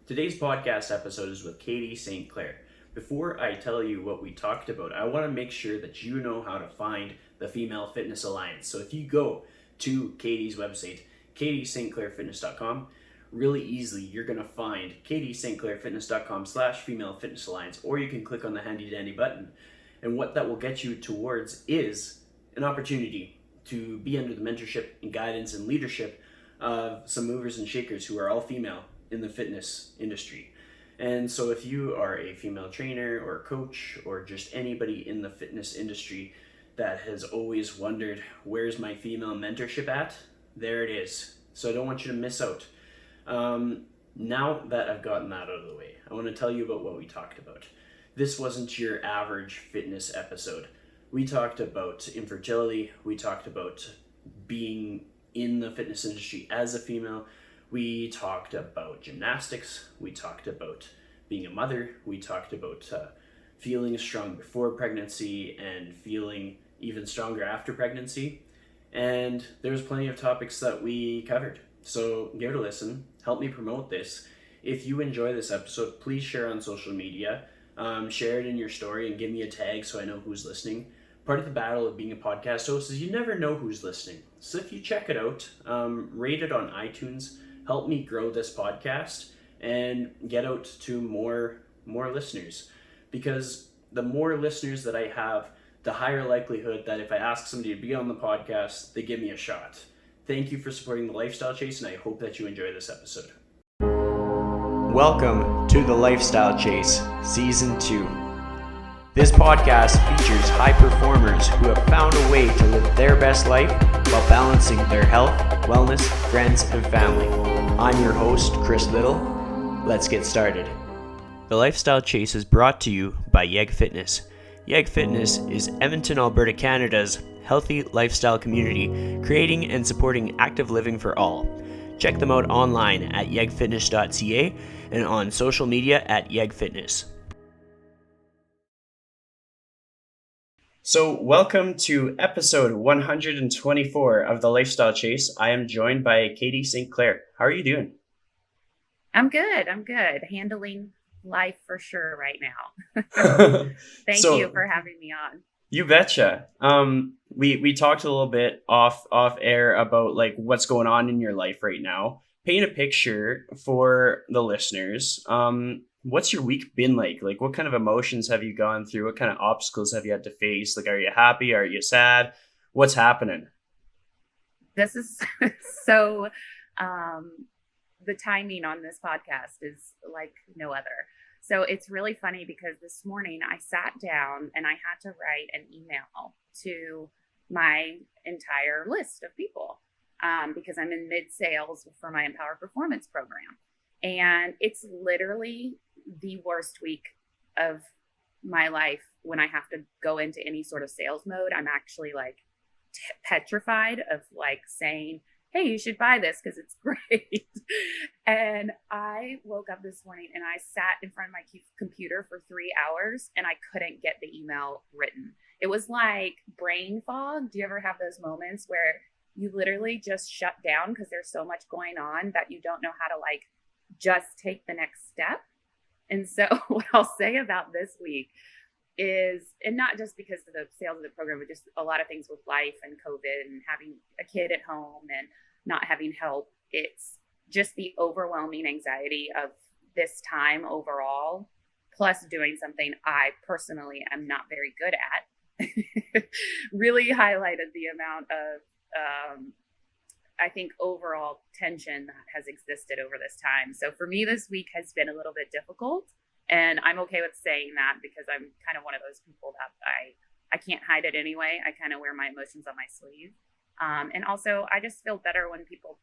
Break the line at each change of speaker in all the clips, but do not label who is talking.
Today's podcast episode is with Katie St. Clair. Before I tell you what we talked about, I want to make sure that you know how to find the Female Fitness Alliance. So if you go to Katie's website, katiestclairfitness.com, really easily you're going to find katiestclairfitness.com/Female Fitness Alliance, or you can click on the handy dandy button. And what that will get you towards is an opportunity to be under the mentorship and guidance and leadership of some movers and shakers who are all female in the fitness industry. And so if you are a female trainer or coach or just anybody in the fitness industry that has always wondered, where's my female mentorship at? There it is. So I don't want you to miss out. Now that I've gotten that out of the way, I want to tell you about what we talked about. This wasn't your average fitness episode. We talked about infertility. We talked about being in the fitness industry as a female. We talked about gymnastics. We talked about being a mother. We talked about feeling strong before pregnancy and feeling even stronger after pregnancy. And there's plenty of topics that we covered. So give it a listen. Help me promote this. If you enjoy this episode, please share on social media. Share it in your story and give me a tag so I know who's listening. Part of the battle of being a podcast host is you never know who's listening. So if you check it out, rate it on iTunes, help me grow this podcast and get out to more listeners. Because the more listeners that I have, the higher likelihood that if I ask somebody to be on the podcast, they give me a shot. Thank you for supporting The Lifestyle Chase, and I hope that you enjoy this episode. Welcome to The Lifestyle Chase, Season 2. This podcast features high performers who have found a way to live their best life while balancing their health, wellness, friends, and family. I'm your host, Chris Little. Let's get started. The Lifestyle Chase is brought to you by Yeg Fitness. Yeg Fitness is Edmonton, Alberta, Canada's healthy lifestyle community, creating and supporting active living for all. Check them out online at yegfitness.ca and on social media at Yeg Fitness. So welcome to episode 124 of The Lifestyle Chase. I am joined by Katie St. Clair. How are you doing?
I'm good. Handling life for sure right now. Thank you for having me on.
You betcha. We talked a little bit off air about like what's going on in your life right now. Paint a picture for the listeners. What's your week been like? Like, what kind of emotions have you gone through? What kind of obstacles have you had to face? Like, are you happy? Are you sad? What's happening?
This is so, the timing on this podcast is like no other. So it's really funny because this morning I sat down and I had to write an email to my entire list of people because I'm in mid-sales for my Empower Performance program. And it's literally the worst week of my life when I have to go into any sort of sales mode. I'm actually like petrified of like saying, hey, you should buy this because it's great. And I woke up this morning and I sat in front of my computer for 3 hours and I couldn't get the email written. It was like brain fog. Do you ever have those moments where you literally just shut down because there's so much going on that you don't know how to like just take the next step? And so what I'll say about this week is, and not just because of the sales of the program, but just a lot of things with life and COVID and having a kid at home and not having help. It's just the overwhelming anxiety of this time overall, plus doing something I personally am not very good at, really highlighted the amount of, I think, overall tension that has existed over this time. So for me, this week has been a little bit difficult. And I'm okay with saying that because I'm kind of one of those people that I can't hide it anyway. I kind of wear my emotions on my sleeve. And also, I just feel better when people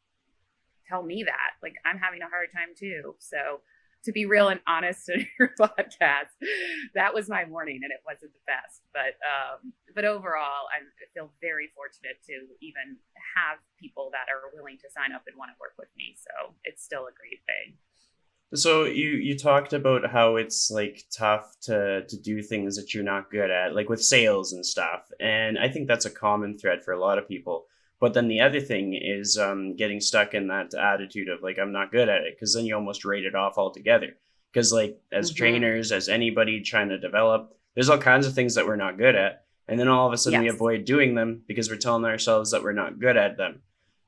tell me that. Like, I'm having a hard time too. So to be real and honest in your podcast, that was my morning and it wasn't the best. But overall, I feel very fortunate to even have people that are willing to sign up and want to work with me. So it's still a great thing.
So you talked about how it's like tough to do things that you're not good at, like with sales and stuff. And I think that's a common thread for a lot of people. But then the other thing is getting stuck in that attitude of like, I'm not good at it, because then you almost write it off altogether. Because like as
Mm-hmm.
trainers, as anybody trying to develop, there's all kinds of things that we're not good at. And then all of a sudden we
Yes.
avoid doing them because we're telling ourselves that we're not good at them.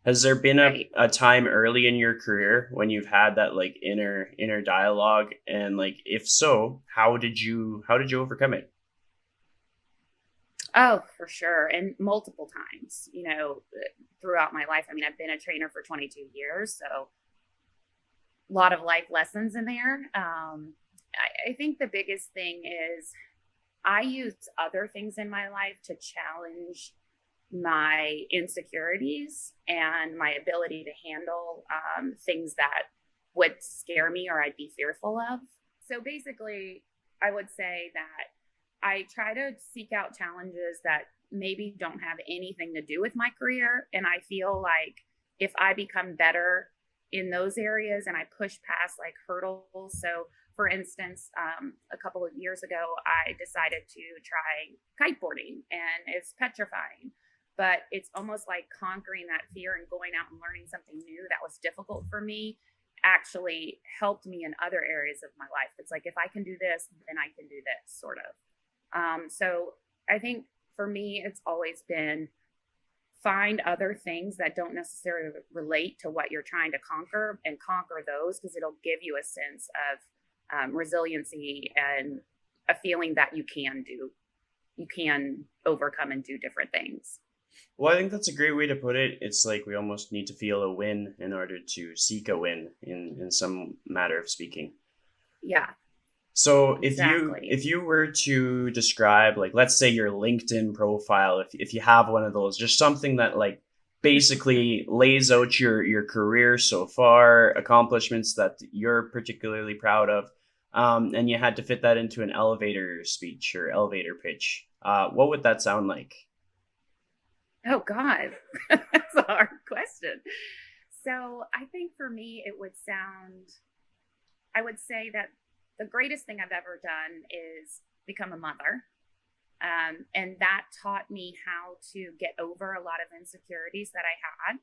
Has there been
Right.
a time early in your career when you've had that like inner dialogue? And like if so, how did you overcome it?
Oh, for sure. And multiple times, throughout my life. I mean, I've been a trainer for 22 years, so a lot of life lessons in there. I think the biggest thing is I use other things in my life to challenge my insecurities and my ability to handle things that would scare me or I'd be fearful of. So basically, I would say that I try to seek out challenges that maybe don't have anything to do with my career. And I feel like if I become better in those areas and I push past like hurdles. So, for instance, a couple of years ago, I decided to try kiteboarding and it's petrifying. But it's almost like conquering that fear and going out and learning something new that was difficult for me actually helped me in other areas of my life. It's like if I can do this, then I can do this, sort of. So I think for me, it's always been find other things that don't necessarily relate to what you're trying to conquer and conquer those because it'll give you a sense of resiliency and a feeling that you can overcome and do different things.
Well, I think that's a great way to put it. It's like we almost need to feel a win in order to seek a win in some matter of speaking.
Yeah,
So
exactly.
if you were to describe, like, let's say your LinkedIn profile, if you have one of those, just something that like basically lays out your career so far, accomplishments that you're particularly proud of, and you had to fit that into an elevator speech or elevator pitch, what would that sound like?
Oh God, that's a hard question. So I think for me, I would say that the greatest thing I've ever done is become a mother. And that taught me how to get over a lot of insecurities that I had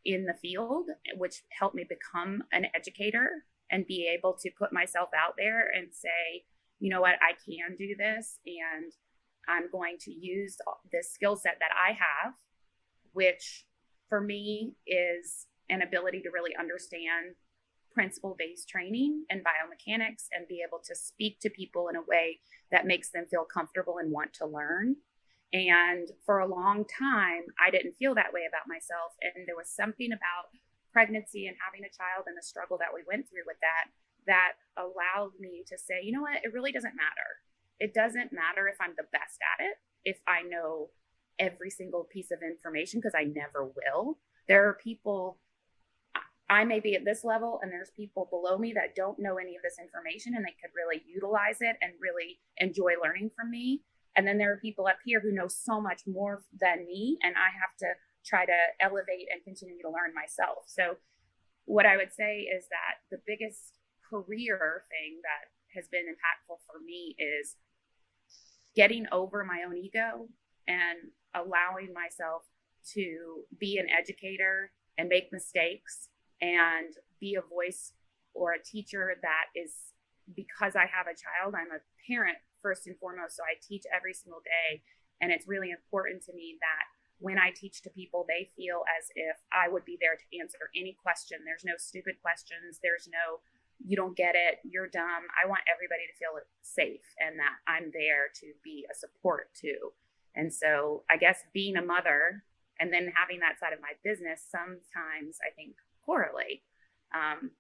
in the field, which helped me become an educator and be able to put myself out there and say, you know what, I can do this. And I'm going to use this skill set that I have, which for me is an ability to really understand principle based training and biomechanics and be able to speak to people in a way that makes them feel comfortable and want to learn. And for a long time, I didn't feel that way about myself. And there was something about pregnancy and having a child and the struggle that we went through with that allowed me to say, you know what, it really doesn't matter. It doesn't matter if I'm the best at it, if I know every single piece of information, because I never will. There are people, I may be at this level, and there's people below me that don't know any of this information and they could really utilize it and really enjoy learning from me. And then there are people up here who know so much more than me, and I have to try to elevate and continue to learn myself. So, what I would say is that the biggest career thing that has been impactful for me is getting over my own ego and allowing myself to be an educator and make mistakes and be a voice or a teacher that is because I have a child, I'm a parent first and foremost. So I teach every single day. And it's really important to me that when I teach to people, they feel as if I would be there to answer any question. There's no stupid questions. There's no, you don't get it, you're dumb. I want everybody to feel safe and that I'm there to be a support too. And so I guess being a mother and then having that side of my business sometimes I think correlate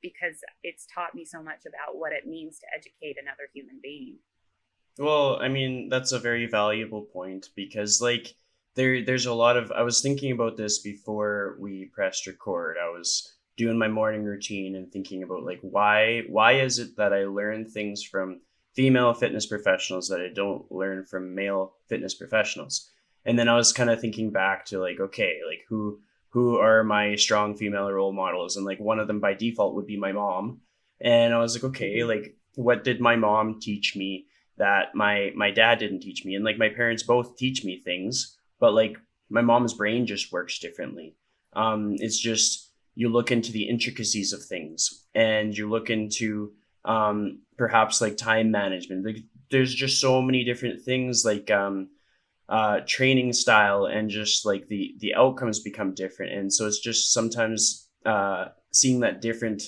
because it's taught me so much about what it means to educate another human being.
Well, I mean, that's a very valuable point because like there's a lot of I was thinking about this before we pressed record. I was doing my morning routine and thinking about like why is it that I learn things from female fitness professionals that I don't learn from male fitness professionals. And then I was kind of thinking back to like okay, like who are my strong female role models, and like one of them by default would be my mom. And I was like okay,
Mm-hmm.
like what did my mom teach me that my dad didn't teach me? And like my parents both teach me things, but like my mom's brain just works differently. It's just, you look into the intricacies of things, and you look into perhaps like time management. Like there's just so many different things, like training style, and just like the outcomes become different. And so it's just sometimes seeing that different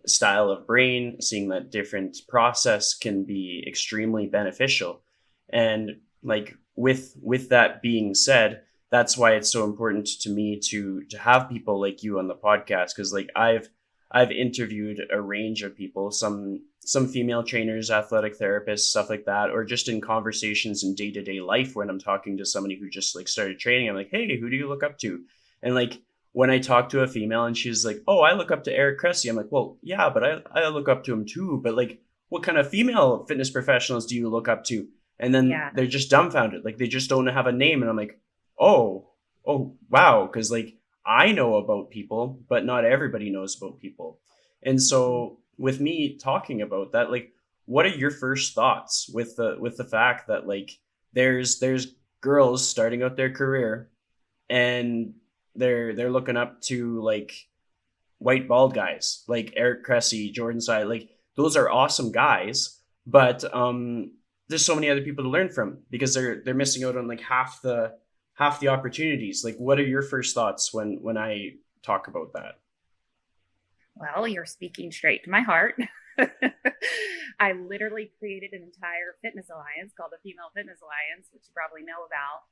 style of brain, seeing that different process can be extremely beneficial. And like with that being said, that's why it's so important to me to have people like you on the podcast, because like I've interviewed a range of people, some female trainers, athletic therapists, stuff like that, or just in conversations in day-to-day life when I'm talking to somebody who just like started training. I'm like, hey, who do you look up to? And like when I talk to a female and she's like, oh, I look up to Eric Cressy, I'm like, well, yeah, but I look up to him too. But like, what kind of female fitness professionals do you look up to? And then
Yeah.
they're just dumbfounded. Like they just don't have a name. And I'm like, oh, oh, wow. Cause like I know about people, but not everybody knows about people. And
Mhm.
so with me talking about that, like, what are your first thoughts with the fact that like there's girls starting out their career, and they're looking up to like white bald guys like Eric Cressy, Jordan Side, like those are awesome guys, but there's so many other people to learn from, because they're missing out on like half the opportunities. Like what are your first thoughts when I talk about that?
Well, you're speaking straight to my heart. I literally created an entire fitness alliance called the Female Fitness Alliance, which you probably know about.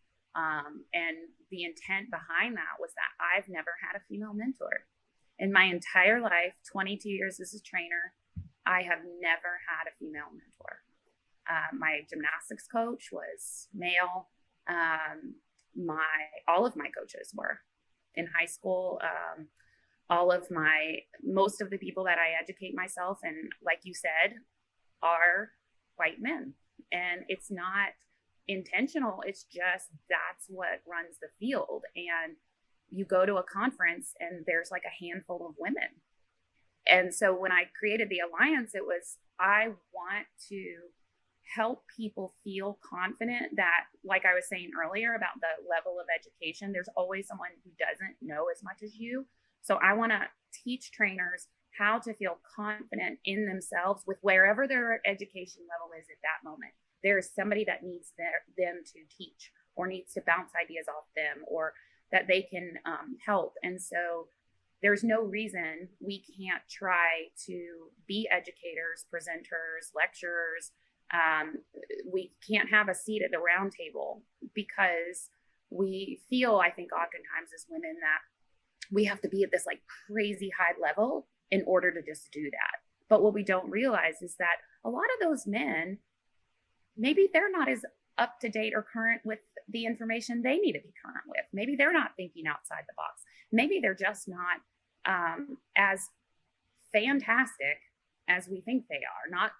And the intent behind that was that I've never had a female mentor. In my entire life, 22 years as a trainer, I have never had a female mentor. My gymnastics coach was male. My all of my coaches were in high school. All of my most of the people that I educate myself, and like you said, are white men. And it's not intentional. It's just that's what runs the field. And you go to a conference and there's like a handful of women. And so when I created the alliance, it was, I want to help people feel confident that, like I was saying earlier about the level of education, there's always someone who doesn't know as much as you. So I want to teach trainers how to feel confident in themselves with wherever their education level is at that moment. There is somebody that needs them to teach, or needs to bounce ideas off them, or that they can help. And so there's no reason we can't try to be educators, presenters, lecturers. We can't have a seat at the round table, because we feel, I think, oftentimes as women, that we have to be at this like crazy high level in order to just do that. But what we don't realize is that a lot of those men, maybe they're not as up to date or current with the information they need to be current with. Maybe they're not thinking outside the box. Maybe they're just not as fantastic as we think they are. Not,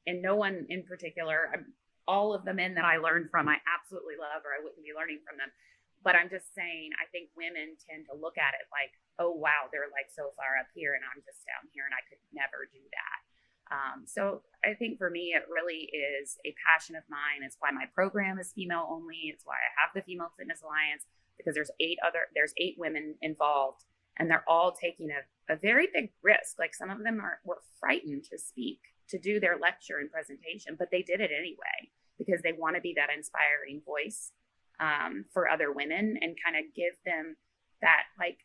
and no one in particular. All of the men that I learned from, I absolutely love, or I wouldn't be learning from them. But I'm just saying, I think women tend to look at it like, oh, wow, they're like so far up here and I'm just down here and I could never do that. So I think for me, it really is a passion of mine. It's why my program is female only. It's why I have the Female Fitness Alliance, because there's 8 women involved, and they're all taking a very big risk. Like some of them were frightened to speak, to do their lecture and presentation, but they did it anyway, because they want to be that inspiring voice for other women, and kind of give them that like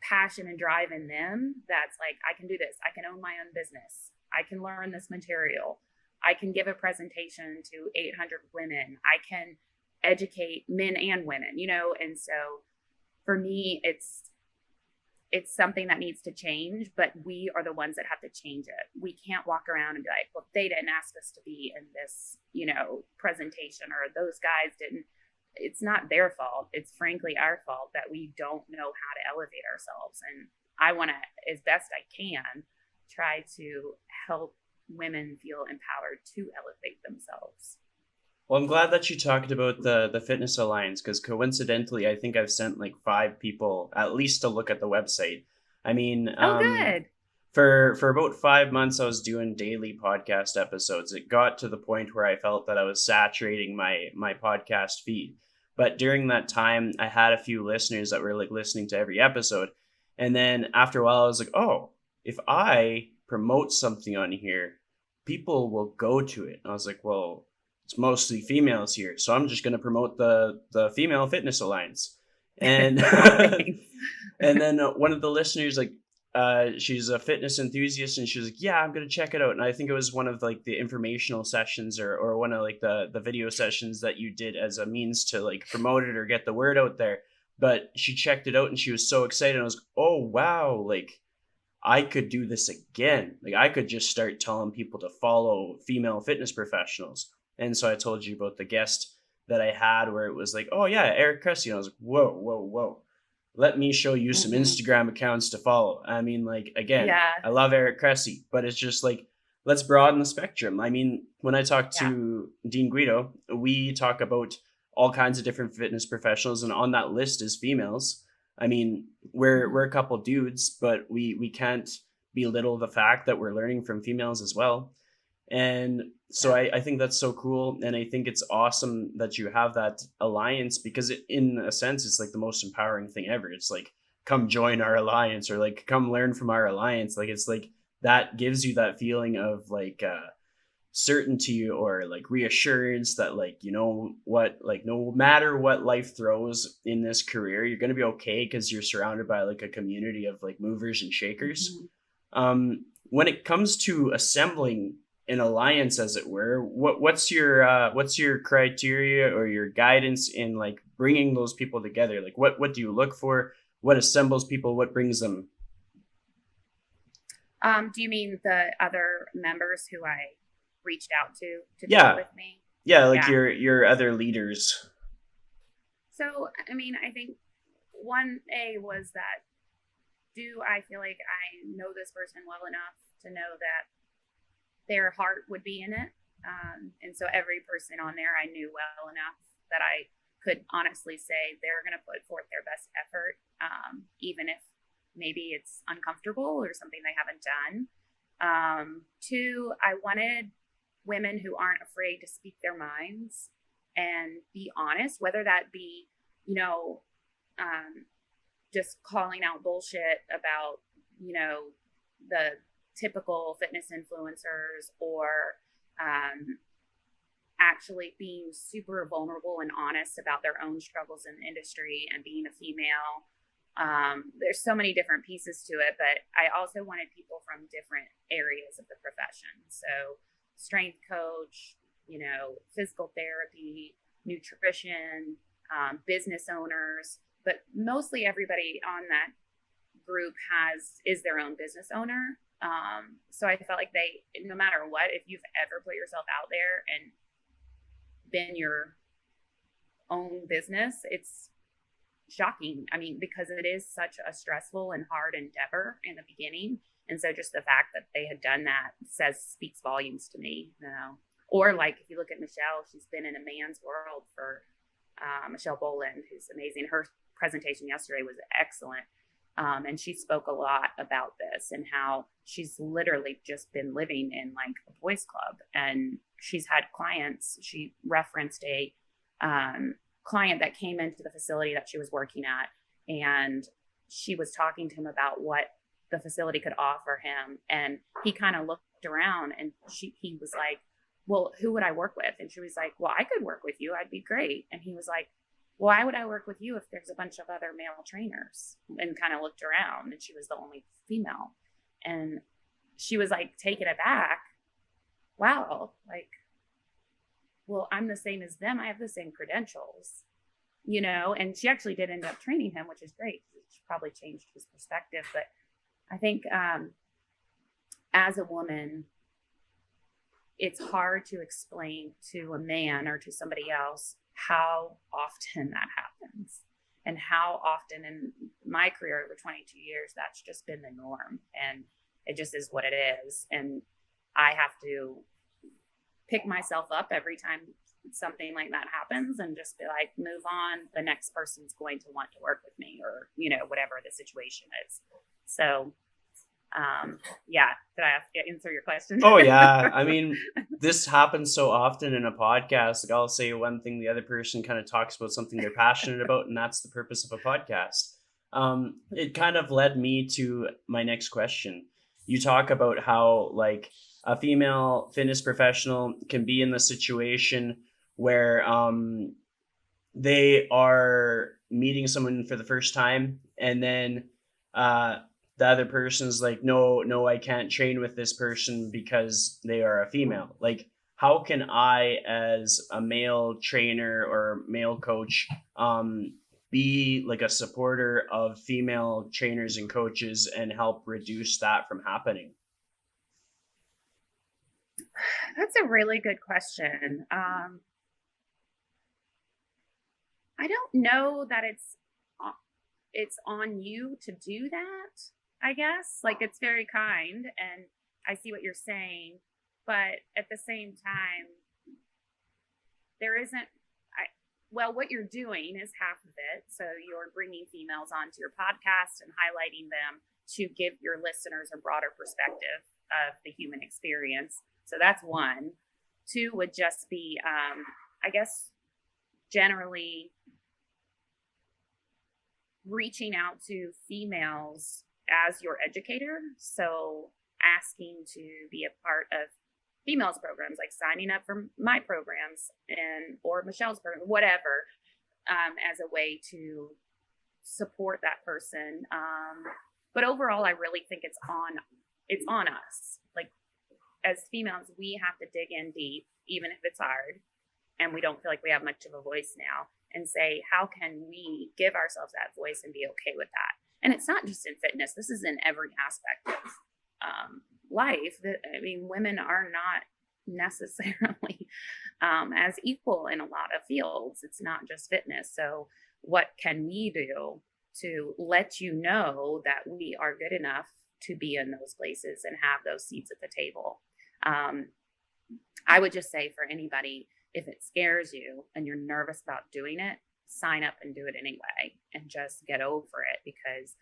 passion and drive in them. That's like, I can do this. I can own my own business. I can learn this material. I can give a presentation to 800 women. I can educate men and women, and so for me, it's something that needs to change, but we are the ones that have to change it. We can't walk around and be like, well, they didn't ask us to be in this, presentation, or those guys didn't. It's not their fault. It's frankly our fault that we don't know how to elevate ourselves. And I want to, as best I can, try to help women feel empowered to elevate themselves.
Well, I'm glad that you talked about the Fitness Alliance, because coincidentally, I think I've sent like 5 people at least to look at the website. I mean,
Oh, good.
for about 5 months, I was doing daily podcast episodes. It got to the point where I felt that I was saturating my podcast feed. But during that time, I had a few listeners that were like listening to every episode. And then after a while, I was like, oh, if I promote something on here, people will go to it. And I was like, well, it's mostly females here, so I'm just going to promote the Female Fitness Alliance. And and then one of the listeners, like, she's a fitness enthusiast, and she was like, yeah, I'm going to check it out. And I think it was one of like the informational sessions, or one of like the video sessions that you did as a means to like promote it or get the word out there. But she checked it out and she was so excited. I was like, oh wow, like I could do this again. Like I could just start telling people to follow female fitness professionals. And so I told you about the guest that I had where it was like, oh yeah, Eric Cressy. And I was like, whoa, whoa, whoa. Let me show you some Instagram accounts to follow. I mean, like, again,
Yeah.
I love Eric Cressy, but it's just like, let's broaden the spectrum. I mean, when I talk to Dean Guido, we talk about all kinds of different fitness professionals, and on that list is females. I mean, we're a couple dudes, but we can't belittle the fact that we're learning from females as well. And so I think that's so cool. And I think it's awesome that you have that alliance, because in a sense, it's like the most empowering thing ever. It's like, come join our alliance, or like, come learn from our alliance. Like, it's like, that gives you that feeling of like certainty, or like reassurance that, like, you know what, like no matter what life throws in this career, you're going to be okay, because you're surrounded by like a community of like movers and shakers. When it comes to assembling an alliance, as it were, what's your criteria or your guidance in like bringing those people together? Like what do you look for? What assembles people? What brings them?
Do you mean the other members who I reached out to do
Yeah.
it with me?
Yeah, like your other leaders.
So, I mean, I think 1A was that, do I feel like I know this person well enough to know that their heart would be in it? And so every person on there I knew well enough that I could honestly say they're going to put forth their best effort, even if maybe it's uncomfortable or something they haven't done. 2, I wanted women who aren't afraid to speak their minds and be honest, whether that be, you know, just calling out bullshit about, you know, the typical fitness influencers, or actually being super vulnerable and honest about their own struggles in the industry and being a female. There's so many different pieces to it, but I also wanted people from different areas of the profession. So strength coach, you know, physical therapy, nutrition, business owners, but mostly everybody on that group is their own business owner. So I felt like no matter what, if you've ever put yourself out there and been your own business, it's shocking. I mean, because it is such a stressful and hard endeavor in the beginning. And so just the fact that they had done that speaks volumes to me, you know. Or like, if you look at Michelle, she's been in a man's world for Michelle Boland, who's amazing. Her presentation yesterday was excellent. And she spoke a lot about this and how she's literally just been living in like a boys club, and she's had clients. She referenced a client that came into the facility that she was working at, and she was talking to him about what the facility could offer him. And he kind of looked around, and he was like, well, who would I work with? And she was like, well, I could work with you. I'd be great. And he was like, why would I work with you if there's a bunch of other male trainers? And kind of looked around, and she was the only female. And she was like taken aback. Wow, like, well, I'm the same as them. I have the same credentials, you know. And she actually did end up training him, which is great. She probably changed his perspective. But I think as a woman, it's hard to explain to a man or to somebody else how often that happens, and how often in my career over 22 years, that's just been the norm, and it just is what it is. And I have to pick myself up every time something like that happens and just be like, move on. The next person's going to want to work with me, or, you know, whatever the situation is. So yeah, did I answer your question?
Oh yeah. I mean, this happens so often in a podcast. Like I'll say one thing, the other person kind of talks about something they're passionate about, and that's the purpose of a podcast. It kind of led me to my next question. You talk about how like a female fitness professional can be in the situation where they are meeting someone for the first time, and then uh, the other person's like, no, I can't train with this person because they are a female. Like, how can I, as a male trainer or male coach, be like a supporter of female trainers and coaches and help reduce that from happening?
That's a really good question. I don't know that it's on you to do that. I guess like it's very kind, and I see what you're saying, but at the same time, there isn't. Well, what you're doing is half of it. So you're bringing females onto your podcast and highlighting them to give your listeners a broader perspective of the human experience. So that's one. Two would just be, I guess, generally reaching out to females as your educator. So asking to be a part of females programs, like signing up for my programs and or Michelle's program, whatever, as a way to support that person. But overall, I really think it's on us. Like as females, we have to dig in deep, even if it's hard, and we don't feel like we have much of a voice now, and say, how can we give ourselves that voice and be okay with that? And it's not just in fitness. This is in every aspect of life. I mean, women are not necessarily as equal in a lot of fields. It's not just fitness. So what can we do to let you know that we are good enough to be in those places and have those seats at the table? I would just say for anybody, if it scares you and you're nervous about doing it, sign up and do it anyway and just get over it, because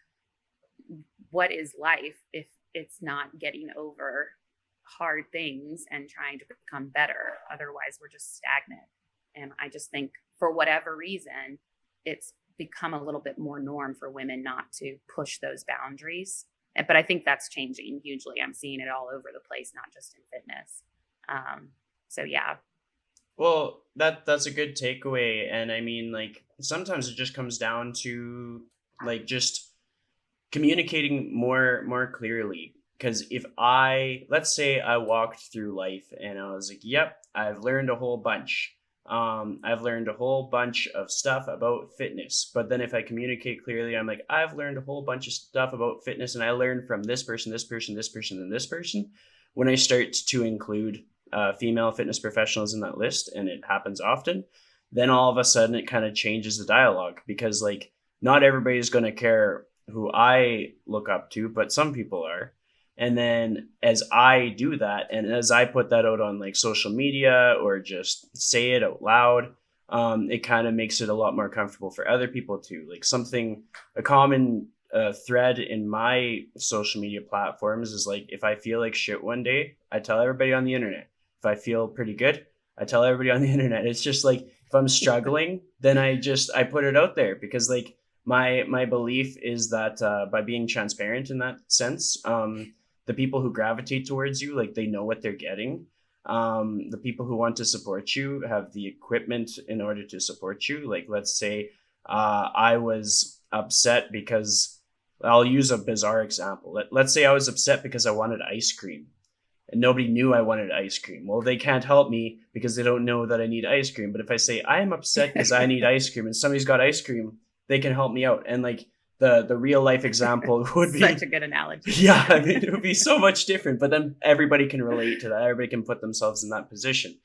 what is life if it's not getting over hard things and trying to become better? Otherwise, we're just stagnant. And I just think for whatever reason, it's become a little bit more norm for women not to push those boundaries. But I think that's changing hugely. I'm seeing it all over the place, not just in fitness. So yeah.
Well, that's a good takeaway. And I mean, like, sometimes it just comes down to like just communicating more clearly. Because if let's say I walked through life and I was like, yep, I've learned a whole bunch. I've learned a whole bunch of stuff about fitness. But then if I communicate clearly, I'm like, I've learned a whole bunch of stuff about fitness, and I learned from this person, this person, this person, and this person. When I start to include female fitness professionals in that list, and it happens often, then all of a sudden it kind of changes the dialogue, because like not everybody's going to care who I look up to, but some people are. And then as I do that, and as I put that out on like social media or just say it out loud, it kind of makes it a lot more comfortable for other people too. Like a common thread in my social media platforms is like, if I feel like shit one day, I tell everybody on the internet. If I feel pretty good, I tell everybody on the internet. It's just like, if I'm struggling, then I put it out there, because like my belief is that by being transparent in that sense, the people who gravitate towards you, like they know what they're getting. The people who want to support you have the equipment in order to support you. Like, let's say I was upset because, I'll use a bizarre example. Let's say I was upset because I wanted ice cream, and nobody knew I wanted ice cream. Well, they can't help me because they don't know that I need ice cream. But if I say I am upset because I need ice cream and somebody's got ice cream, they can help me out. And like the real life example would be
such a good analogy.
Yeah, I mean, it would be so much different, but then everybody can relate to that. Everybody can put themselves in that position.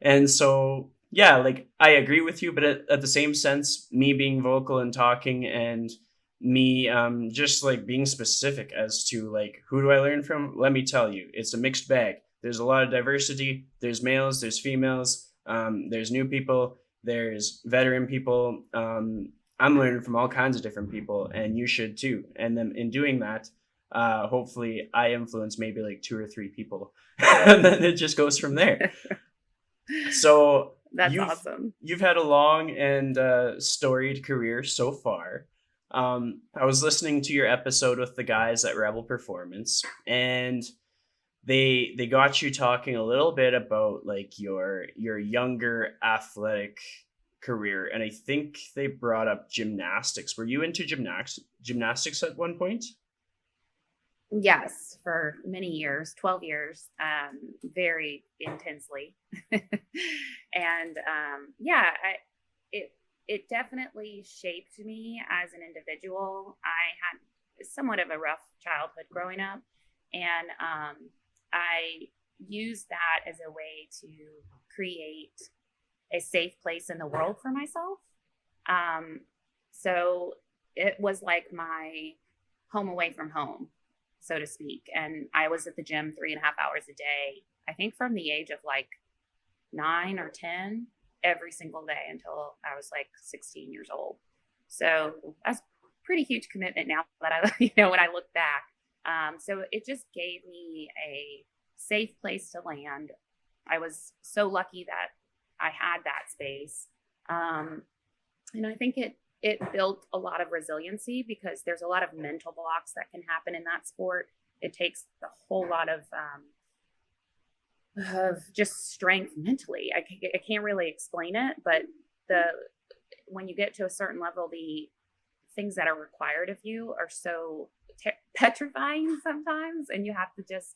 And so, yeah, like I agree with you, but at the same sense, me being vocal and talking, and me just like being specific as to like, who do I learn from? Let me tell you, it's a mixed bag. There's a lot of diversity. There's males, there's females, there's new people, there's veteran people. I'm learning from all kinds of different people, and you should too. And then in doing that, Hopefully I influence maybe like 2 or 3 people and then it just goes from there. So
That's
you've
awesome.
you've had a long and storied career so far. I was listening to your episode with the guys at Rebel Performance, and they got you talking a little bit about like your younger athletic career, and I think they brought up gymnastics. Were you into gymnastics at one point?
Yes, for many years, 12 years, very intensely. And yeah, it it definitely shaped me as an individual. I had somewhat of a rough childhood growing up, and I used that as a way to create a safe place in the world for myself. Um, so it was like my home away from home, so to speak. And I was at the gym 3.5 hours a day, I think from the age of like 9 or 10, every single day until I was like 16 years old. So that's pretty huge commitment now that I, when I look back. So it just gave me a safe place to land. I was so lucky that I had that space. Um, and I think it built a lot of resiliency because there's a lot of mental blocks that can happen in that sport. It takes a whole lot of just strength mentally. I can't really explain it, but the when you get to a certain level, the things that are required of you are so petrifying sometimes, and you have to just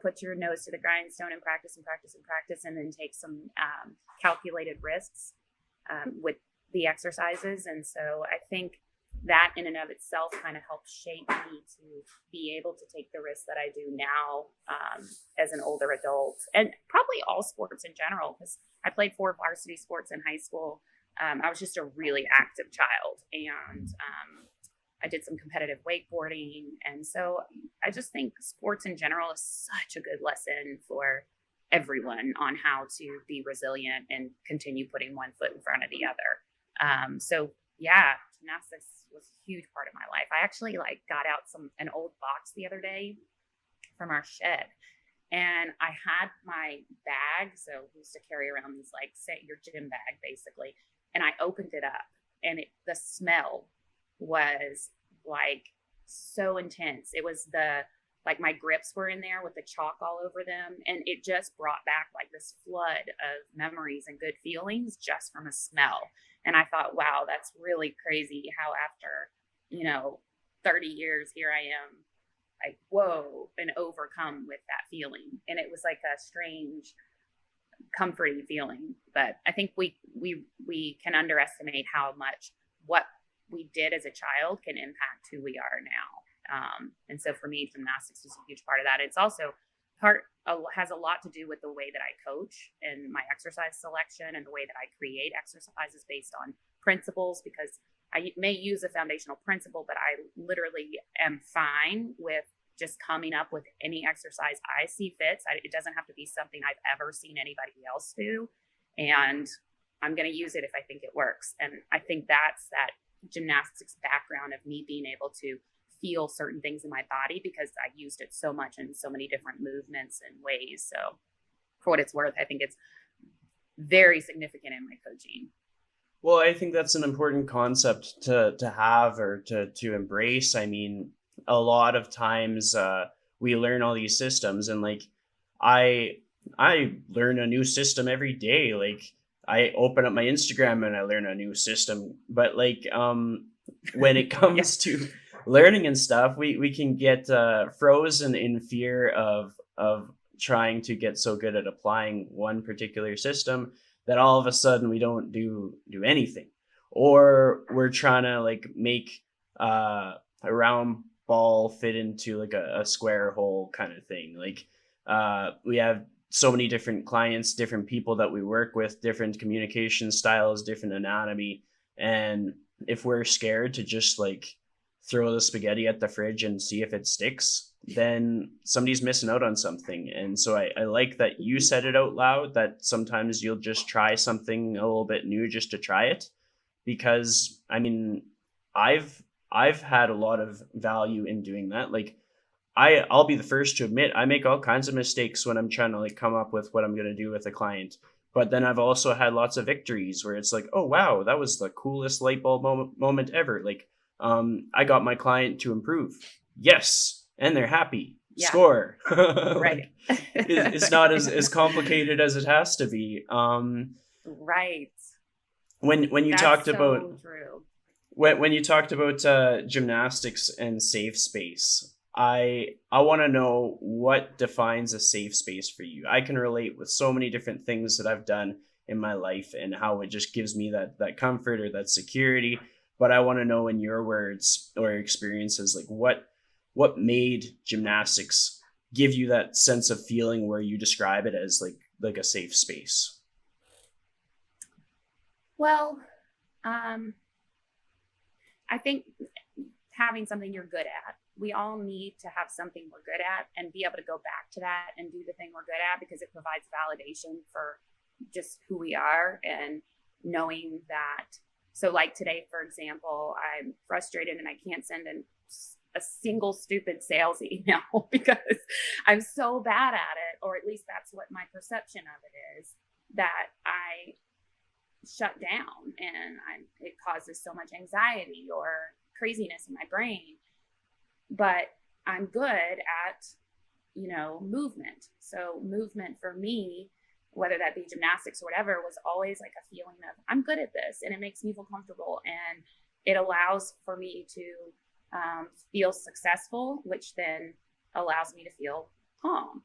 put your nose to the grindstone and practice and practice and practice, and then take some calculated risks with the exercises. And so I think that in and of itself kind of helped shape me to be able to take the risks that I do now as an older adult, and probably all sports in general, because I played 4 varsity sports in high school. I was just a really active child, and I did some competitive wakeboarding. And so I just think sports in general is such a good lesson for everyone on how to be resilient and continue putting one foot in front of the other. So yeah, gymnastics was a huge part of my life. I actually like got out an old box the other day from our shed, and I had my bag. So we used to carry around these, like, say, your gym bag basically, and I opened it up, and the smell was like so intense. It was like my grips were in there with the chalk all over them, and it just brought back like this flood of memories and good feelings just from a smell. And I thought, wow, that's really crazy how after 30 years here I am, like, whoa, and overcome with that feeling. And it was like a strange comforting feeling. But I think we can underestimate how much what we did as a child can impact who we are now. And so for me, gymnastics is a huge part of that. It's also has a lot to do with the way that I coach and my exercise selection and the way that I create exercises based on principles, because I may use a foundational principle, but I literally am fine with just coming up with any exercise I see fits. It doesn't have to be something I've ever seen anybody else do. And I'm going to use it if I think it works. And I think that's that gymnastics background of me being able to feel certain things in my body because I used it so much in so many different movements and ways. So for what it's worth, I think it's very significant in my coaching.
Well, I think that's an important concept to have or to embrace. I mean, a lot of times we learn all these systems, and like I I learn a new system every day. Like I open up my Instagram and I learn a new system. But like when it
Yeah.
comes to learning and stuff, we can get frozen in fear of trying to get so good at applying one particular system that all of a sudden we don't do anything, or we're trying to like make a round ball fit into like a square hole kind of thing. Like we have so many different clients, different people that we work with, different communication styles, different anatomy, and if we're scared to just like throw the spaghetti at the fridge and see if it sticks, then somebody's missing out on something. And so I like that you said it out loud, that sometimes you'll just try something a little bit new just to try it. Because I mean, I've had a lot of value in doing that. Like I'll be the first to admit I make all kinds of mistakes when I'm trying to like come up with what I'm going to do with a client. But then I've also had lots of victories where it's like, oh wow, that was the coolest light bulb moment ever. Like, I got my client to improve. Yes, and they're happy.
Yeah.
Score.
Right.
Like, it's not as complicated as it has to be.
Right.
When you
That's
talked about
so true.
when you talked about gymnastics and safe space, I want to know what defines a safe space for you. I can relate with so many different things that I've done in my life and how it just gives me that comfort or that security. But I want to know in your words or experiences, like what made gymnastics give you that sense of feeling where you describe it as like a safe space.
Well, um, I think having something you're good at. We all need to have something we're good at and be able to go back to that and do the thing we're good at because it provides validation for just who we are and knowing that. So, like today, for example, I'm frustrated and I can't send a single stupid sales email because I'm so bad at it, or at least that's what my perception of it is, that I shut down and it causes so much anxiety or craziness in my brain. But I'm good at, movement. So movement for me, whether that be gymnastics or whatever, was always like a feeling of I'm good at this and it makes me feel comfortable and it allows for me to feel successful, which then allows me to feel calm.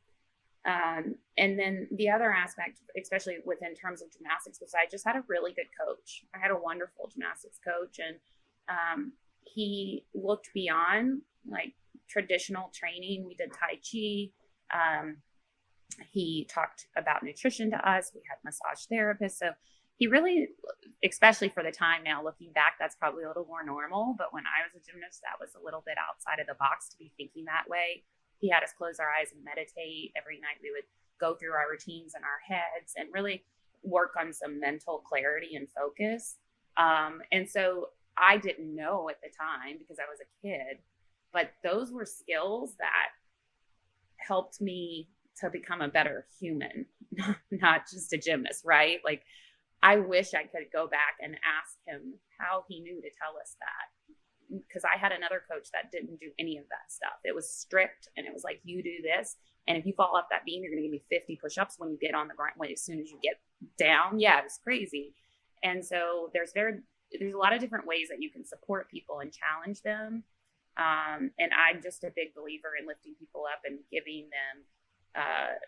And then the other aspect, especially within terms of gymnastics, was I just had a really good coach. I had a wonderful gymnastics coach, and he looked beyond like traditional training. We did Tai Chi. He talked about nutrition to us. We had massage therapists. So he really, especially for the time now, looking back, that's probably a little more normal. But when I was a gymnast, that was a little bit outside of the box to be thinking that way. He had us close our eyes and meditate. Every night we would go through our routines in our heads and really work on some mental clarity and focus. And so I didn't know at the time because I was a kid, but those were skills that helped me to become a better human, not just a gymnast, right? Like, I wish I could go back and ask him how he knew to tell us that, because I had another coach that didn't do any of that stuff. It was strict, and it was like, you do this, and if you fall off that beam, you're going to give me 50 push-ups when you get on the ground. When as soon as you get down, yeah, it was crazy. And so there's a lot of different ways that you can support people and challenge them. And I'm just a big believer in lifting people up and giving them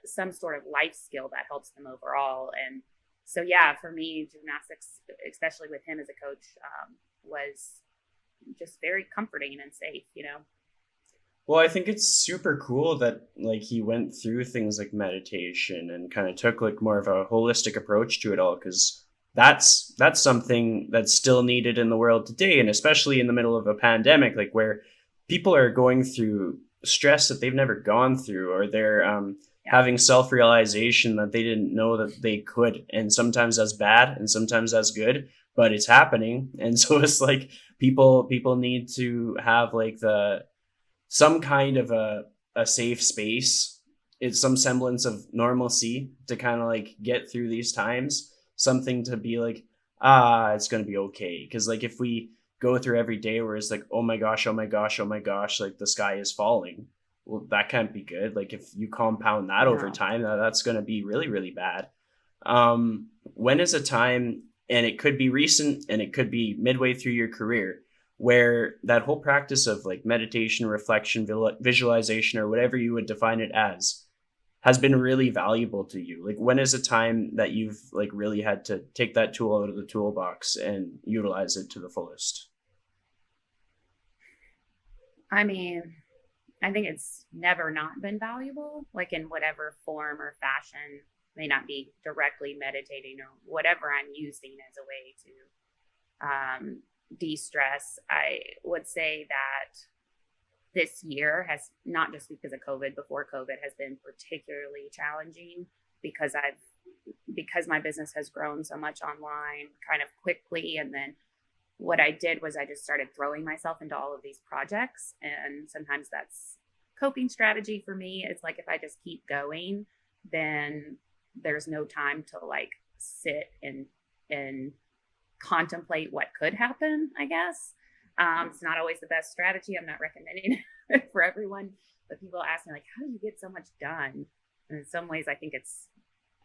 some sort of life skill that helps them overall. And so, yeah, for me, gymnastics, especially with him as a coach, was just very comforting and safe.
Well, I think it's super cool that like he went through things like meditation and kind of took like more of a holistic approach to it all, because that's something that's still needed in the world today, and especially in the middle of a pandemic, like where people are going through stress that they've never gone through, or they're having self-realization that they didn't know that they could, and sometimes that's bad and sometimes that's good, but it's happening. And so it's like people need to have like some kind of a safe space. It's some semblance of normalcy to kind of like get through these times, something to be like, it's going to be okay. Because like if we go through every day where it's like, oh my gosh, oh my gosh, oh my gosh, like the sky is falling, well, that can't be good. Like if you compound that over time, that's going to be really, really bad. When is a time, and it could be recent and it could be midway through your career, where that whole practice of like meditation, reflection, visualization, or whatever you would define it as, has been really valuable to you? Like, when is a time that you've like really had to take that tool out of the toolbox and utilize it to the fullest?
I mean, I think it's never not been valuable, like in whatever form or fashion. May not be directly meditating or whatever I'm using as a way to de-stress. I would say that this year has, not just because of COVID, before COVID, has been particularly challenging because my business has grown so much online kind of quickly. And then what I did was I just started throwing myself into all of these projects. And sometimes that's coping strategy for me is like, if I just keep going, then there's no time to like sit and contemplate what could happen, I guess. It's not always the best strategy. I'm not recommending it for everyone, but people ask me like, how do you get so much done? And in some ways, I think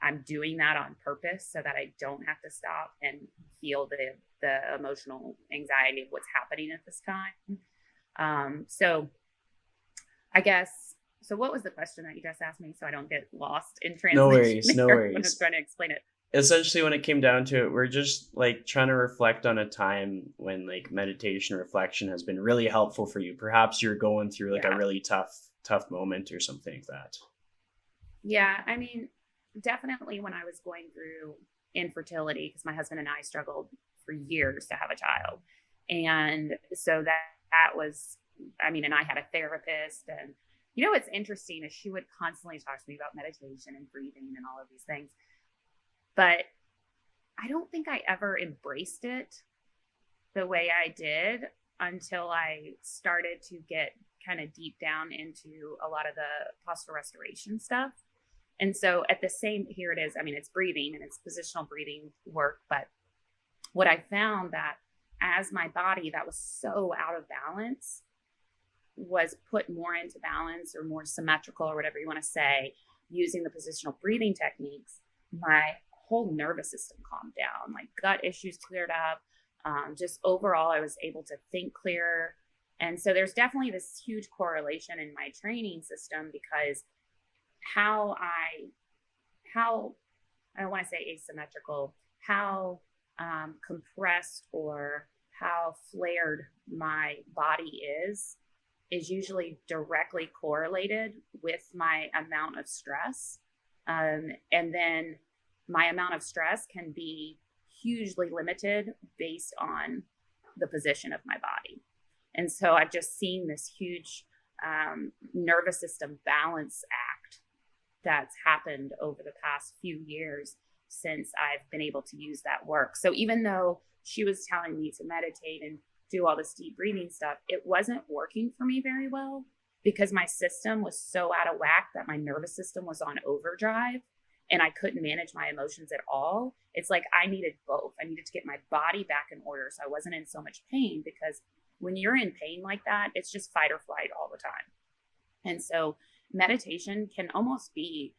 I'm doing that on purpose so that I don't have to stop and feel the emotional anxiety of what's happening at this time. So I guess, so what was the question that you just asked me so I don't get lost in translation?
No worries, no
when
worries.
I was trying to explain it.
Essentially, when it came down to it, we're just like trying to reflect on a time when like meditation reflection has been really helpful for you. Perhaps you're going through like a really tough moment or something like that.
Yeah, I mean, definitely when I was going through infertility, because my husband and I struggled for years to have a child. And so that was, I mean, and I had a therapist, and what's interesting is she would constantly talk to me about meditation and breathing and all of these things. But I don't think I ever embraced it the way I did until I started to get kind of deep down into a lot of the postural restoration stuff. And so here it is. I mean, it's breathing and it's positional breathing work. But what I found that as my body that was so out of balance was put more into balance or more symmetrical or whatever you want to say, using the positional breathing techniques, my whole nervous system calmed down, my gut issues cleared up. Just overall, I was able to think clearer. And so there's definitely this huge correlation in my training system, because how I don't want to say asymmetrical, how compressed or how flared my body is usually directly correlated with my amount of stress. And then my amount of stress can be hugely limited based on the position of my body. And so I've just seen this huge nervous system balance act that's happened over the past few years since I've been able to use that work. So even though she was telling me to meditate and do all this deep breathing stuff, it wasn't working for me very well, because my system was so out of whack that my nervous system was on overdrive and I couldn't manage my emotions at all. It's like I needed both. I needed to get my body back in order so I wasn't in so much pain, because when you're in pain like that, it's just fight or flight all the time. And so meditation can almost be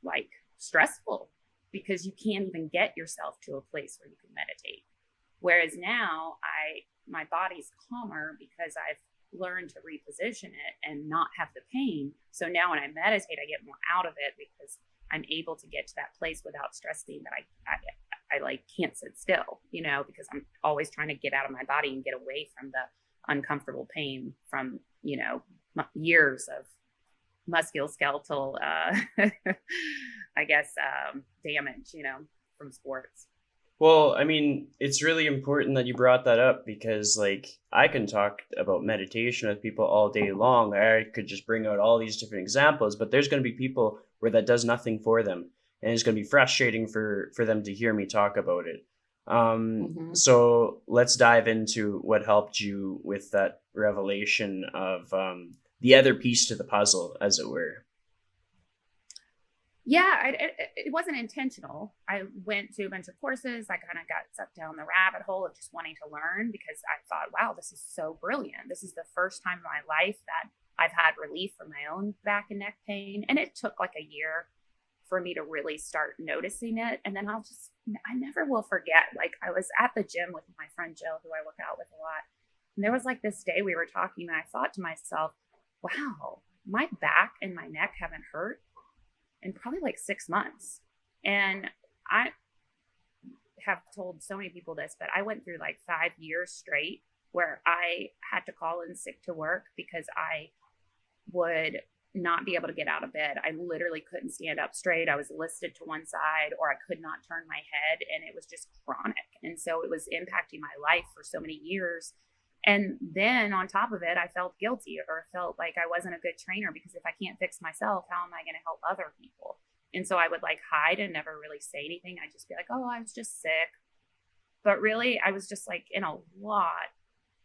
like stressful, because you can't even get yourself to a place where you can meditate. Whereas now my body's calmer because I've learned to reposition it and not have the pain. So now when I meditate, I get more out of it because I'm able to get to that place without stressing that I like can't sit still, because I'm always trying to get out of my body and get away from the uncomfortable pain from, years of musculoskeletal, I guess, damage, from sports.
Well, I mean, it's really important that you brought that up, because like I can talk about meditation with people all day long. I could just bring out all these different examples, but there's going to be people where that does nothing for them, and it's going to be frustrating for them to hear me talk about it. So let's dive into what helped you with that revelation of the other piece to the puzzle, as it were.
Yeah, it wasn't intentional. I went to a bunch of courses. I kind of got sucked down the rabbit hole of just wanting to learn, because I thought, wow, this is so brilliant. This is the first time in my life that I've had relief from my own back and neck pain. And it took like a year for me to really start noticing it. And then I never will forget, like I was at the gym with my friend Jill, who I work out with a lot. And there was like this day we were talking, and I thought to myself, wow, my back and my neck haven't hurt in probably like 6 months. And I have told so many people this, but I went through like 5 years straight where I had to call in sick to work because I would not be able to get out of bed. I literally couldn't stand up straight. I was listed to one side, or I could not turn my head, and it was just chronic. And so it was impacting my life for so many years. And then on top of it, I felt guilty, or felt like I wasn't a good trainer, because if I can't fix myself, how am I going to help other people? And so I would like hide and never really say anything. I'd just be like, oh, I was just sick. But really, I was just like in a lot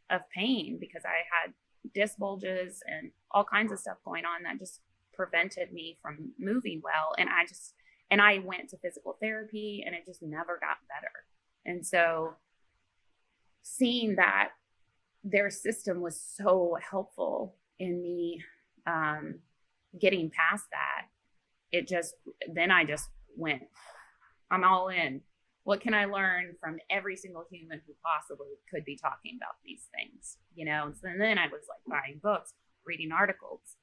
of pain because I had disc bulges and all kinds of stuff going on that just prevented me from moving well. And I went to physical therapy and it just never got better. And so seeing that their system was so helpful in me getting past that, then I just went, I'm all in. What can I learn from every single human who possibly could be talking about these things? And then I was like buying books, reading articles,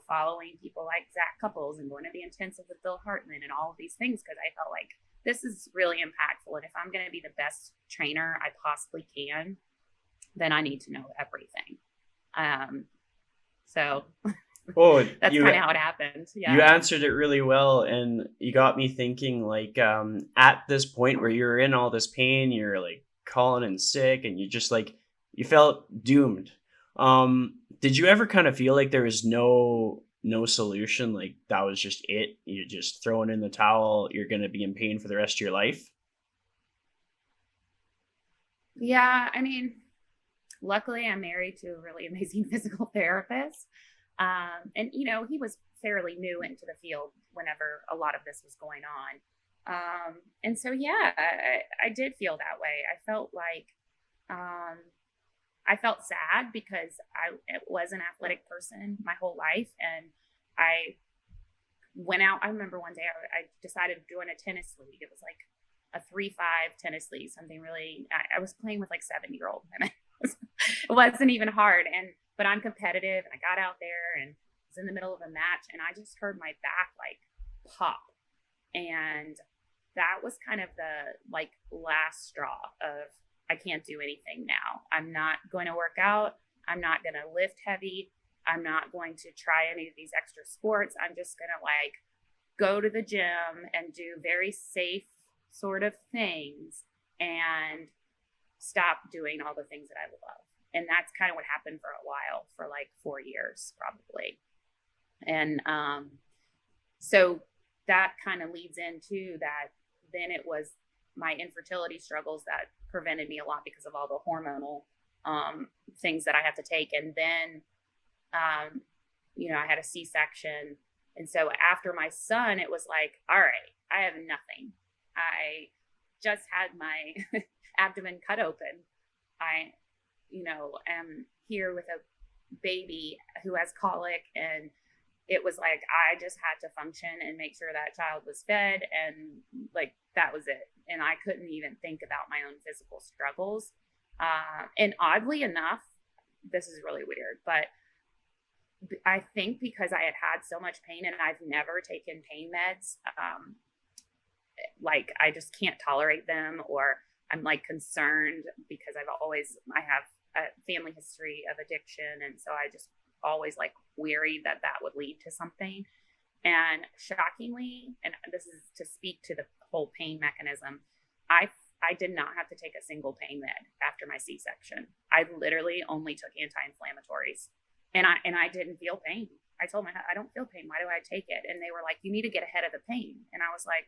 following people like Zach Couples and going to the intensive with Bill Hartman and all of these things, because I felt like this is really impactful. And if I'm going to be the best trainer I possibly can, then I need to know everything. So that's kind of how it happened. Yeah.
You answered it really well, and you got me thinking, like, at this point where you're in all this pain, you're like calling in sick, and you just like, you felt doomed. Did you ever kind of feel like there was no solution? Like that was just it? You're just throwing in the towel. You're going to be in pain for the rest of your life.
Yeah. I mean, luckily I'm married to a really amazing physical therapist. And he was fairly new into the field whenever a lot of this was going on. And so, yeah, I did feel that way. I felt like, I felt sad because I was an athletic person my whole life. And I went out. I remember one day I decided to join a tennis league. It was like a 3-5 tennis league, something really, I was playing with like 7-year-old women. It wasn't even hard. But I'm competitive, and I got out there and was in the middle of a match, and I just heard my back like pop. And that was kind of the like last straw of, I can't do anything now. I'm not going to work out. I'm not going to lift heavy. I'm not going to try any of these extra sports. I'm just going to like go to the gym and do very safe sort of things and stop doing all the things that I love. And that's kind of what happened for a while, for like 4 years, probably. And so that kind of leads into that. Then it was my infertility struggles that prevented me a lot because of all the hormonal things that I have to take. And then, I had a C-section. And so after my son, it was like, all right, I have nothing. I just had my abdomen cut open. I am here with a baby who has colic, and it was like I just had to function and make sure that child was fed, and like that was it. And I couldn't even think about my own physical struggles. And oddly enough, this is really weird, but I think because I had so much pain, and I've never taken pain meds, like I just can't tolerate them, or I'm like concerned because I have a family history of addiction. And so I just always like worried that would lead to something. And shockingly, and this is to speak to the whole pain mechanism, I did not have to take a single pain med after my C-section. I literally only took anti-inflammatories, and I didn't feel pain. I told I don't feel pain. Why do I take it? And they were like, you need to get ahead of the pain. And I was like,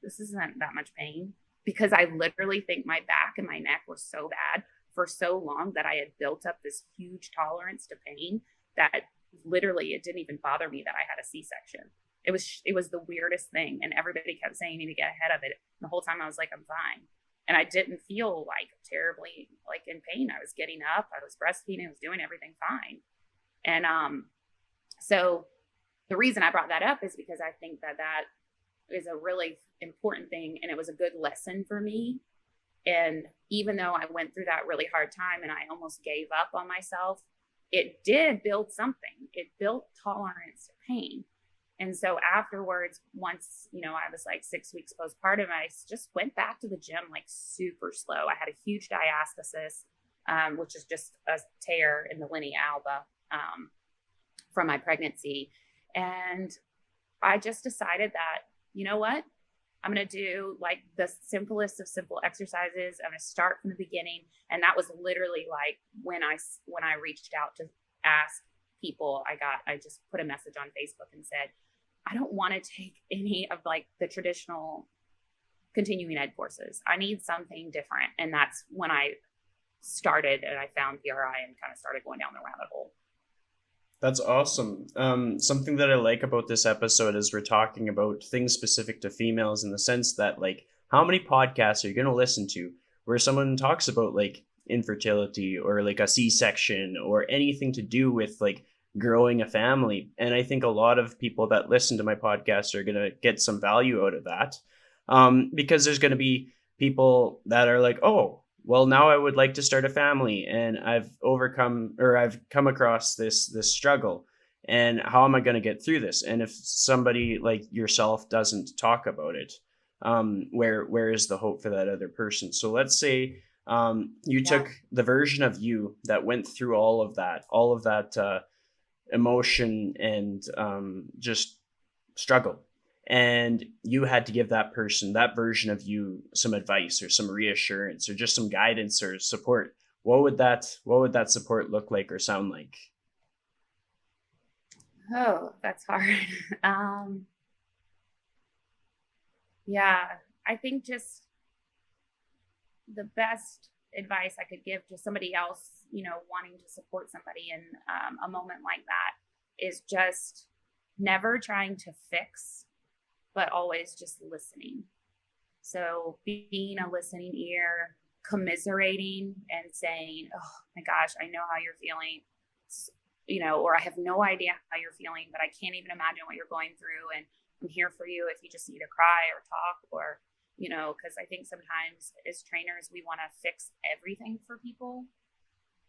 this isn't that much pain. Because I literally think my back and my neck were so bad for so long that I had built up this huge tolerance to pain that literally it didn't even bother me that I had a C-section. It was the weirdest thing. And everybody kept saying, you need to get ahead of it. And the whole time I was like, I'm fine. And I didn't feel like terribly like in pain. I was getting up, I was breastfeeding, I was doing everything fine. And so the reason I brought that up is because I think that is a really important thing, and it was a good lesson for me. And even though I went through that really hard time and I almost gave up on myself, it did build something. It built tolerance to pain. And so afterwards, once, I was like 6 weeks postpartum, I just went back to the gym like super slow. I had a huge diastasis, which is just a tear in the linea alba from my pregnancy. And I just decided that, you know what? I'm going to do like the simplest of simple exercises. I'm going to start from the beginning. And that was literally like when I reached out to ask people, I just put a message on Facebook and said, I don't want to take any of like the traditional continuing ed courses. I need something different. And that's when I started and I found PRI and kind of started going down the rabbit hole.
That's awesome. Something that I like about this episode is we're talking about things specific to females in the sense that, like, how many podcasts are you going to listen to where someone talks about like infertility or like a C-section or anything to do with like growing a family? And I think a lot of people that listen to my podcast are going to get some value out of that, because there's going to be people that are like, oh, well, now I would like to start a family and I've come across this struggle, and how am I going to get through this? And if somebody like yourself doesn't talk about it, where is the hope for that other person? So let's say you
Yeah.
took the version of you that went through all of that emotion and just struggle, and you had to give that person, that version of you, some advice or some reassurance or just some guidance or support. What would that support look like or sound like?
Oh, that's hard. um, yeah, I think just the best advice I could give to somebody else, wanting to support somebody in a moment like that is just never trying to fix, but always just listening. So being a listening ear, commiserating and saying, oh my gosh, I know how you're feeling, or I have no idea how you're feeling, but I can't even imagine what you're going through. And I'm here for you if you just need to cry or talk, or, because I think sometimes as trainers, we want to fix everything for people.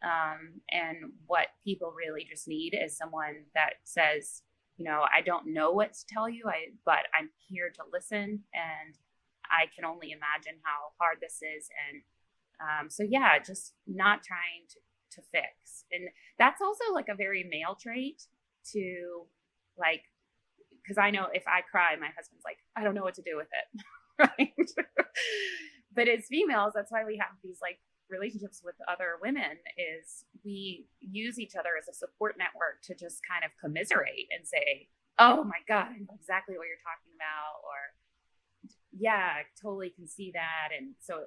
And what people really just need is someone that says, I don't know what to tell you, but I'm here to listen, and I can only imagine how hard this is. And so yeah, just not trying to fix. And that's also like a very male trait to, like, because I know if I cry, my husband's like, I don't know what to do with it. Right. But as females, that's why we have these like relationships with other women, is we use each other as a support network to just kind of commiserate and say, oh my God, I know exactly what you're talking about, or yeah, I totally can see that. And so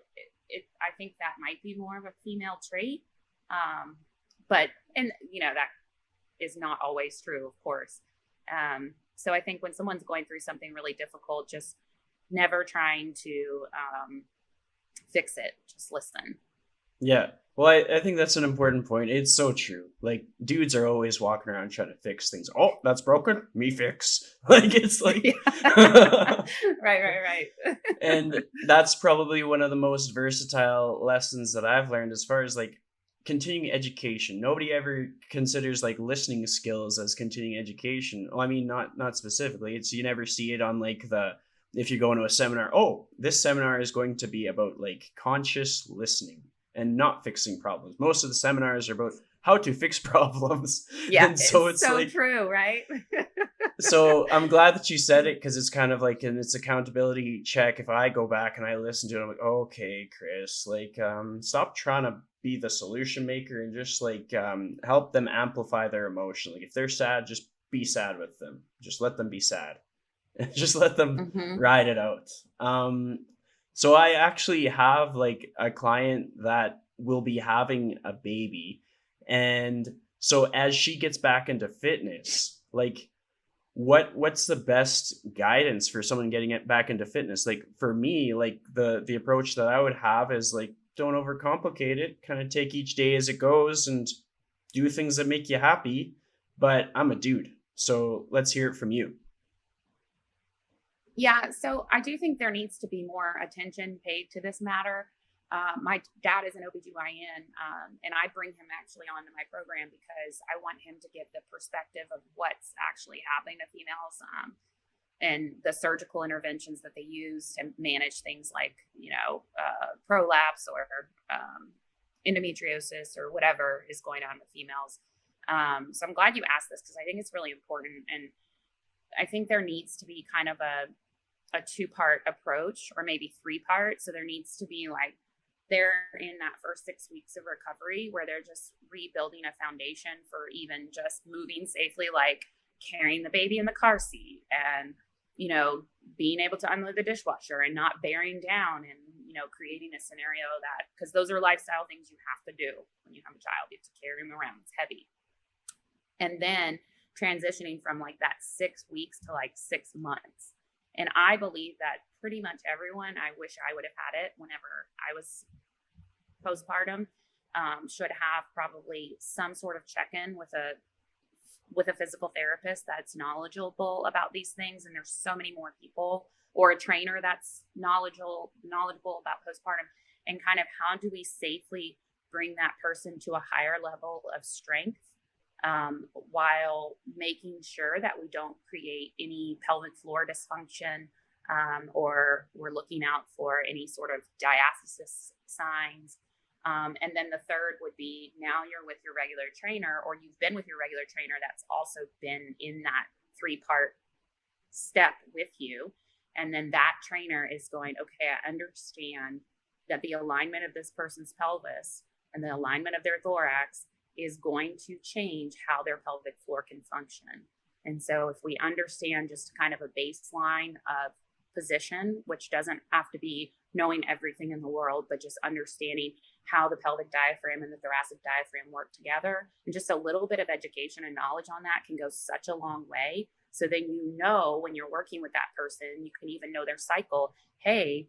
I think that might be more of a female trait. But, and that is not always true, of course. So I think when someone's going through something really difficult, just never trying to fix it, just listen.
Yeah. Well, I think that's an important point. It's so true. Like, dudes are always walking around trying to fix things. Oh, that's broken. Me fix. Like, it's like.
Right.
And that's probably one of the most versatile lessons that I've learned as far as like continuing education. Nobody ever considers like listening skills as continuing education. Well, I mean, not specifically. It's, you never see it on like if you go into a seminar, oh, this seminar is going to be about like conscious listening and not fixing problems. Most of the seminars are about how to fix problems.
Yeah,
and so it's
so
like
true, right?
So I'm glad that you said it, because it's kind of like it's accountability check. If I go back and I listen to it, I'm like, okay, Chris, like stop trying to be the solution maker and just like help them amplify their emotion. Like if they're sad, just be sad with them. Just let them be sad. Just let them ride it out. So I actually have like a client that will be having a baby, and so as she gets back into fitness, like what's the best guidance for someone getting it back into fitness? Like for me, like the approach that I would have is like, don't overcomplicate it, kind of take each day as it goes and do things that make you happy. But I'm a dude, so let's hear it from you.
Yeah, so I do think there needs to be more attention paid to this matter. My dad is an OBGYN, and I bring him actually onto my program because I want him to give the perspective of what's actually happening to females, and the surgical interventions that they use to manage things like, prolapse or endometriosis or whatever is going on with females. So I'm glad you asked this because I think it's really important. And I think there needs to be kind of a two-part approach, or maybe three-part. So there needs to be like, they're in that first 6 weeks of recovery where they're just rebuilding a foundation for even just moving safely, like carrying the baby in the car seat and, being able to unload the dishwasher and not bearing down and, creating a scenario that, because those are lifestyle things you have to do when you have a child. You have to carry them around. It's heavy. And then transitioning from like that 6 weeks to like 6 months. And I believe that pretty much everyone, I wish I would have had it whenever I was postpartum, should have probably some sort of check-in with a physical therapist that's knowledgeable about these things. And there's so many more people, or a trainer that's knowledgeable about postpartum, and kind of how do we safely bring that person to a higher level of strength, while making sure that we don't create any pelvic floor dysfunction, or we're looking out for any sort of diastasis signs. And then the third would be, now you're with your regular trainer, or you've been with your regular trainer that's also been in that 3-part step with you. And then that trainer is going, okay, I understand that the alignment of this person's pelvis and the alignment of their thorax is going to change how their pelvic floor can function. And so if we understand just kind of a baseline of position, which doesn't have to be knowing everything in the world, but just understanding how the pelvic diaphragm and the thoracic diaphragm work together, and just a little bit of education and knowledge on that can go such a long way. So then, when you're working with that person, you can even know their cycle. Hey,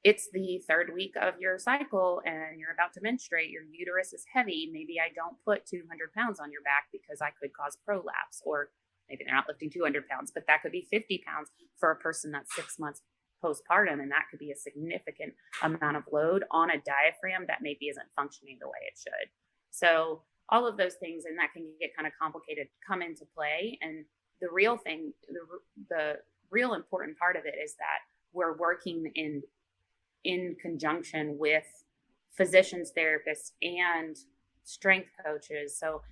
it's the 3rd week of your cycle and you're about to menstruate, your uterus is heavy. Maybe I don't put 200 pounds on your back because I could cause prolapse, or maybe they're not lifting 200 pounds, but that could be 50 pounds for a person that's 6 months postpartum. And that could be a significant amount of load on a diaphragm that maybe isn't functioning the way it should. So all of those things, and that can get kind of complicated, come into play. And the real thing, the real important part of it is that we're working in conjunction with physicians, therapists, and strength coaches. So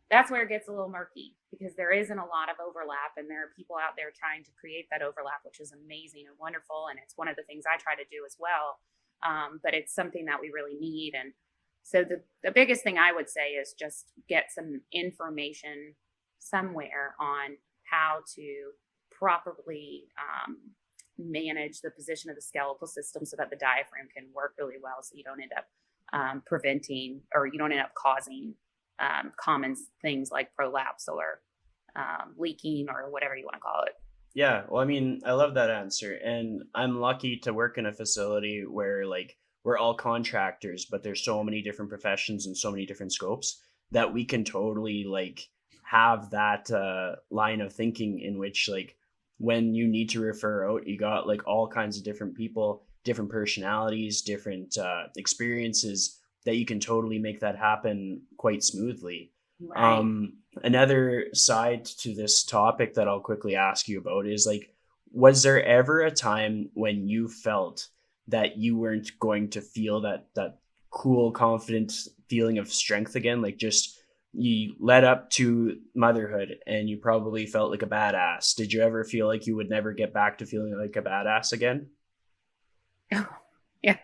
that's where it gets a little murky, because there isn't a lot of overlap, and there are people out there trying to create that overlap, which is amazing and wonderful. And it's one of the things I try to do as well. But it's something that we really need. And so the biggest thing I would say is just get some information somewhere on how to properly manage the position of the skeletal system so that the diaphragm can work really well, so you don't end up preventing, or you don't end up causing common things like prolapse or leaking, or whatever you want to call it.
Yeah, well, I mean, I love that answer. And I'm lucky to work in a facility where like we're all contractors, but there's so many different professions and so many different scopes that we can totally like have that line of thinking in which, like, when you need to refer out, you got like all kinds of different people, different personalities, different experiences, that you can totally make that happen quite smoothly.
Right.
Another side to this topic that I'll quickly ask you about is like, was there ever a time when you felt that you weren't going to feel that cool, confident feeling of strength again? Like, just you led up to motherhood and you probably felt like a badass. Did you ever feel like you would never get back to feeling like a badass again?
Yeah,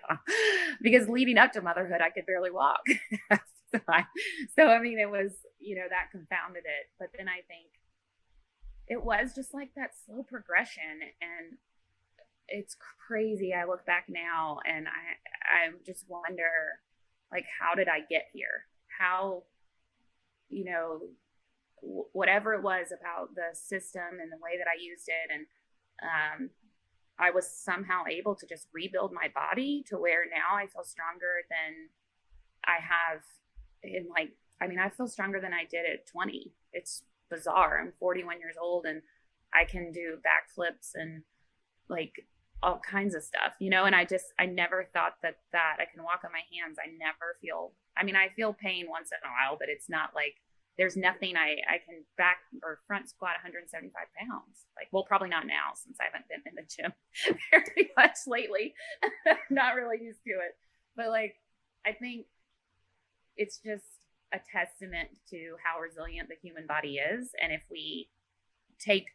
because leading up to motherhood, I could barely walk. So I mean, it was, that confounded it. But then I think it was just like that slow progression. And it's crazy. I look back now and I just wonder, like, how did I get here? How, whatever it was about the system and the way that I used it. And I was somehow able to just rebuild my body to where now I feel stronger than I have I feel stronger than I did at 20. It's bizarre. I'm 41 years old and I can do backflips and like all kinds of stuff, and I never thought that I can walk on my hands. I never feel, I feel pain once in a while, but it's not like there's nothing. I can back or front squat 175 pounds. Like, well, probably not now since I haven't been in the gym very much lately. Not really used to it. But like, I think it's just a testament to how resilient the human body is. And if we take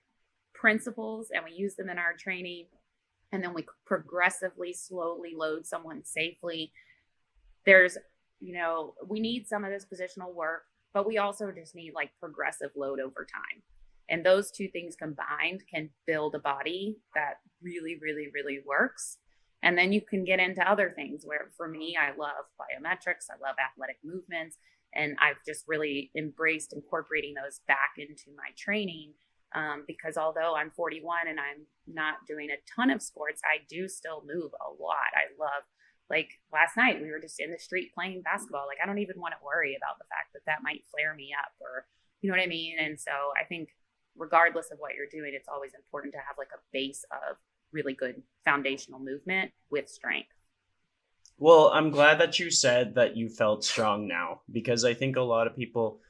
principles and we use them in our training, and then we progressively, slowly load someone safely, there's, we need some of this positional work, but we also just need like progressive load over time. And those two things combined can build a body that really, really, really works. And then you can get into other things where for me, I love biometrics, I love athletic movements, and I've just really embraced incorporating those back into my training. Because although I'm 41 and I'm not doing a ton of sports, I do still move a lot. I love, like last night, we were just in the street playing basketball. Like, I don't even want to worry about the fact that that might flare me up, or, you know what I mean? And so I think, regardless of what you're doing, it's always important to have like a base of really good foundational movement with strength.
Well, I'm glad that you said that you felt strong now, because I think a lot of people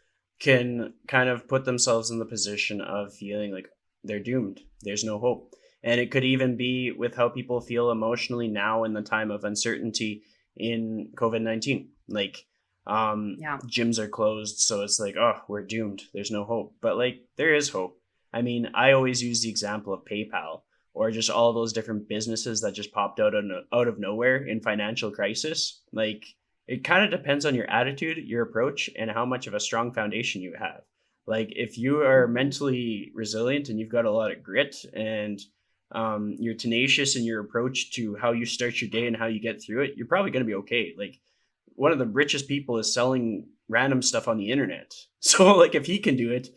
can kind of put themselves in the position of feeling like they're doomed. There's no hope. And it could even be with how people feel emotionally now in the time of uncertainty in COVID-19. Like,
Yeah.
gyms are closed, so it's like, oh, we're doomed. There's no hope. But like, there is hope. I mean, I always use the example of PayPal, or just all those different businesses that just popped out of nowhere in financial crisis. Like, it kind of depends on your attitude, your approach, and how much of a strong foundation you have. Like, if you are
Mm-hmm.
mentally resilient and you've got a lot of grit, and you're tenacious in your approach to how you start your day and how you get through it, you're probably going to be okay. Like, one of the richest people is selling random stuff on the internet. So like, if he can do it,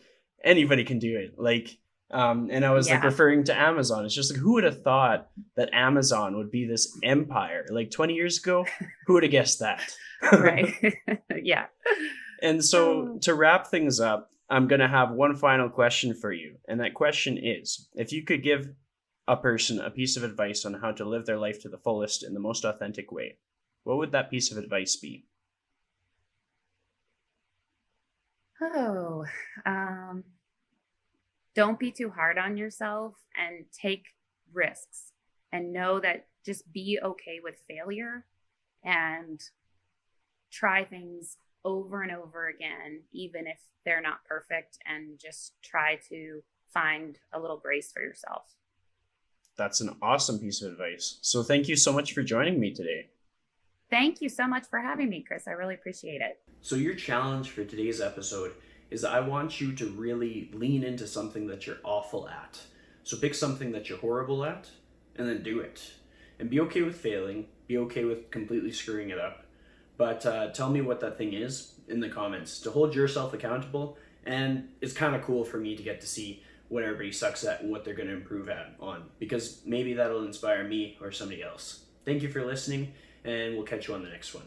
anybody can do it. Like, and I was like
Yeah.
referring to Amazon. It's just like, who would have thought that Amazon would be this empire? Like 20 years ago, who would have guessed that?
Right. Yeah.
And so
Oh.
to wrap things up, I'm going to have one final question for you. And that question is, if you could give a person a piece of advice on how to live their life to the fullest in the most authentic way, what would that piece of advice be?
Oh. Um, don't be too hard on yourself and take risks, and know that just be okay with failure, and try things over and over again, even if they're not perfect, and just try to find a little grace for yourself.
That's an awesome piece of advice. So thank you so much for joining me today.
Thank you so much for having me, Chris. I really appreciate it. So, your challenge for today's episode is that I want you to really lean into something that you're awful at. So, pick something that you're horrible at and then do it. And be okay with failing, be okay with completely screwing it up. But tell me what that thing is in the comments to hold yourself accountable. And it's kind of cool for me to get to see what everybody sucks at and what they're going to improve at on, because maybe that'll inspire me or somebody else. Thank you for listening, and we'll catch you on the next one.